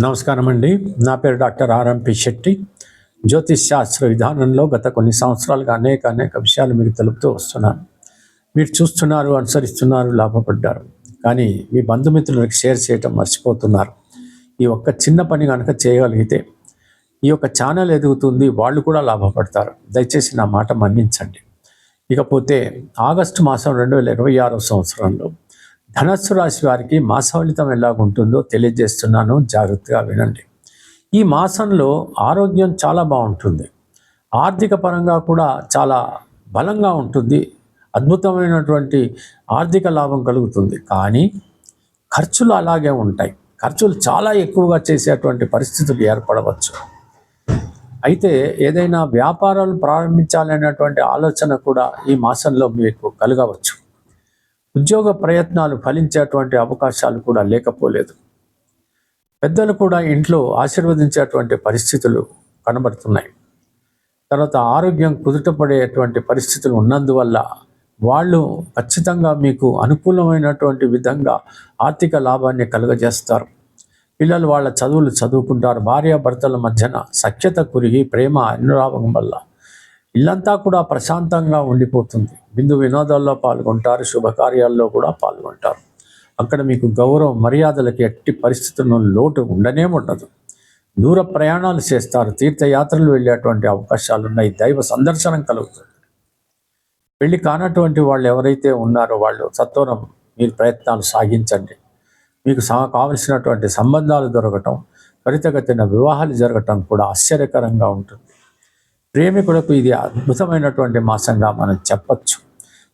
నమస్కారం అండి. నా పేరు డాక్టర్ ఆర్ఎంపి శెట్టి. జ్యోతిష్ శాస్త్ర విధానంలో గత కొన్ని సంవత్సరాలుగా అనేక విషయాలు మీకు తెలుపుతూ వస్తున్నాను. మీరు చూస్తున్నారు, అనుసరిస్తున్నారు, లాభపడ్డారు. కానీ మీ బంధుమిత్రులకు షేర్ చేయటం మర్చిపోతున్నారు. ఈ ఒక్క చిన్న పని కనుక చేయగలిగితే ఈ యొక్క ఛానల్ ఎదుగుతుంది, వాళ్ళు కూడా లాభపడతారు. దయచేసి నా మాట మన్నించండి. ఇకపోతే ఆగస్టు మాసం 2026 సంవత్సరంలో ధనస్సు రాశి వారికి మాస ఫలితం ఎలాగుంటుందో తెలియజేస్తున్నాను, జాగ్రత్తగా వినండి. ఈ మాసంలో ఆరోగ్యం చాలా బాగుంటుంది, ఆర్థిక పరంగా కూడా చాలా బలంగా ఉంటుంది, అద్భుతమైనటువంటి ఆర్థిక లాభం కలుగుతుంది. కానీ ఖర్చులు అలాగే ఉంటాయి. ఖర్చులు చాలా ఎక్కువగా చేసేటువంటి పరిస్థితులు ఏర్పడవచ్చు. అయితే ఏదైనా వ్యాపారాలు ప్రారంభించాలనేటువంటి ఆలోచన కూడా ఈ మాసంలో మీకు కలగవచ్చు. ఉద్యోగ ప్రయత్నాలు ఫలించేటువంటి అవకాశాలు కూడా లేకపోలేదు. పెద్దలు కూడా ఇంట్లో ఆశీర్వదించేటువంటి పరిస్థితులు కనబడుతున్నాయి. తర్వాత ఆరోగ్యం కుదుటపడేటువంటి పరిస్థితులు ఉన్నందువల్ల వాళ్ళు ఖచ్చితంగా మీకు అనుకూలమైనటువంటి విధంగా ఆర్థిక లాభాన్ని కలుగజేస్తారు. పిల్లలు వాళ్ళ చదువులు చదువుకుంటారు. భార్యాభర్తల మధ్యన సఖ్యత కురిగి ప్రేమ అనురాగం వల్ల ఇల్లంతా కూడా ప్రశాంతంగా ఉండిపోతుంది. విందు వినోదాల్లో పాల్గొంటారు, శుభకార్యాల్లో కూడా పాల్గొంటారు. అక్కడ మీకు గౌరవం మర్యాదలకి ఎట్టి పరిస్థితుల్లో లోటు ఉండనే ఉండదు. దూర ప్రయాణాలు చేస్తారు, తీర్థయాత్రలు వెళ్ళేటువంటి అవకాశాలు ఉన్నాయి, దైవ సందర్శనం కలుగుతుంది. పెళ్లి కానటువంటి వాళ్ళు ఎవరైతే ఉన్నారో వాళ్ళు సత్వరం మీరు ప్రయత్నాలు సాగించండి. మీకు కావలసినటువంటి సంబంధాలు దొరకటం, త్వరితగతిన వివాహాలు జరగటం కూడా ఆశ్చర్యకరంగా ఉంటుంది. ప్రేమికులకు ఇది అద్భుతమైనటువంటి మాసంగా మనం చెప్పచ్చు.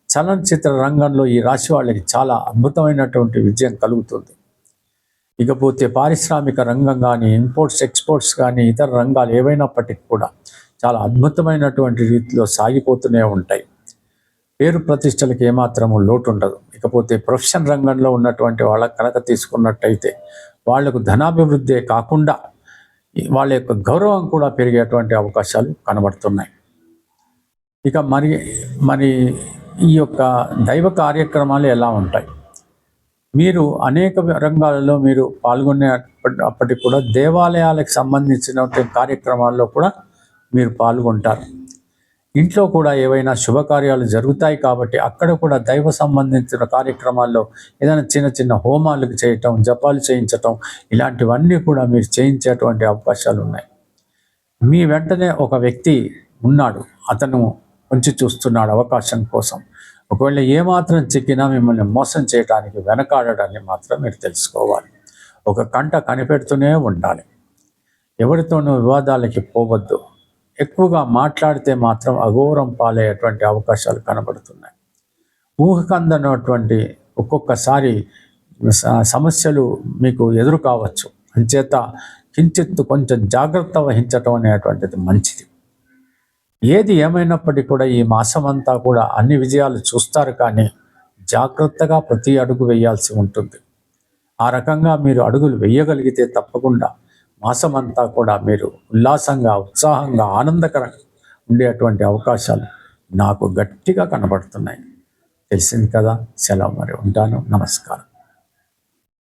చలనచిత్ర రంగంలో ఈ రాశి వాళ్ళకి చాలా అద్భుతమైనటువంటి విజయం కలుగుతుంది. ఇకపోతే పారిశ్రామిక రంగం కానీ, ఇంపోర్ట్స్ ఎక్స్పోర్ట్స్ కానీ, ఇతర రంగాలు ఏవైనప్పటికీ కూడా చాలా అద్భుతమైనటువంటి రీతిలో సాగిపోతూనే ఉంటాయి. పేరు ప్రతిష్టలకు ఏమాత్రము లోటు ఉండదు. ఇకపోతే ప్రొఫెషన్ రంగంలో ఉన్నటువంటి వాళ్ళకి కనుక తీసుకున్నట్టయితే వాళ్లకు ధనాభివృద్ధే కాకుండా వాళ్ళ యొక్క గౌరవం కూడా పెరిగేటువంటి అవకాశాలు కనబడుతున్నాయి. ఇక మరి ఈ యొక్క దైవ కార్యక్రమాలు ఎలా ఉంటాయి? మీరు అనేక రంగాలలో మీరు పాల్గొనేటప్పటికి కూడా దేవాలయాలకు సంబంధించిన కార్యక్రమాల్లో కూడా మీరు పాల్గొంటారు. ఇంట్లో కూడా ఏవైనా శుభకార్యాలు జరుగుతాయి కాబట్టి అక్కడ కూడా దైవ సంబంధించిన కార్యక్రమాల్లో ఏదైనా చిన్న హోమాలకు చేయటం, జపాలు చేయించటం, ఇలాంటివన్నీ కూడా మీరు చేయించేటువంటి అవకాశాలు ఉన్నాయి. మీ వెంటనే ఒక వ్యక్తి ఉన్నాడు, అతను కొంచెం చూస్తున్నాడు అవకాశం కోసం. ఒకవేళ ఏమాత్రం చిక్కినా మిమ్మల్ని మోసం చేయడానికి వెనకాడడాన్ని మాత్రం మీరు తెలుసుకోవాలి. ఒక కంట కనిపెడుతూనే ఉండాలి. ఎవరితోనూ వివాదాలకి పోవద్దు. ఎక్కువగా మాట్లాడితే మాత్రం అఘోరం పాలయ్యేటువంటి అవకాశాలు కనబడుతున్నాయి. ఊహకందనటువంటి ఒక్కొక్కసారి సమస్యలు మీకు ఎదురు కావచ్చు. అంచేత కించిత్తు కొంచెం జాగ్రత్త వహించటం అనేటువంటిది మంచిది. ఏది ఏమైనప్పటికీ కూడా ఈ మాసం అంతా కూడా అన్ని విజయాలు చూస్తారు, కానీ జాగ్రత్తగా ప్రతి అడుగు వేయాల్సి ఉంటుంది. ఆ రకంగా మీరు అడుగులు వేయగలిగితే తప్పకుండా మాసమంతా కూడా మీరు ఉల్లాసంగా, ఉత్సాహంగా, ఆనందకరంగా ఉండేటువంటి అవకాశాలు నాకు గట్టిగా కనబడుతున్నాయి. తెలిసింది కదా. సెలవు, మరి ఉంటాను. నమస్కారం.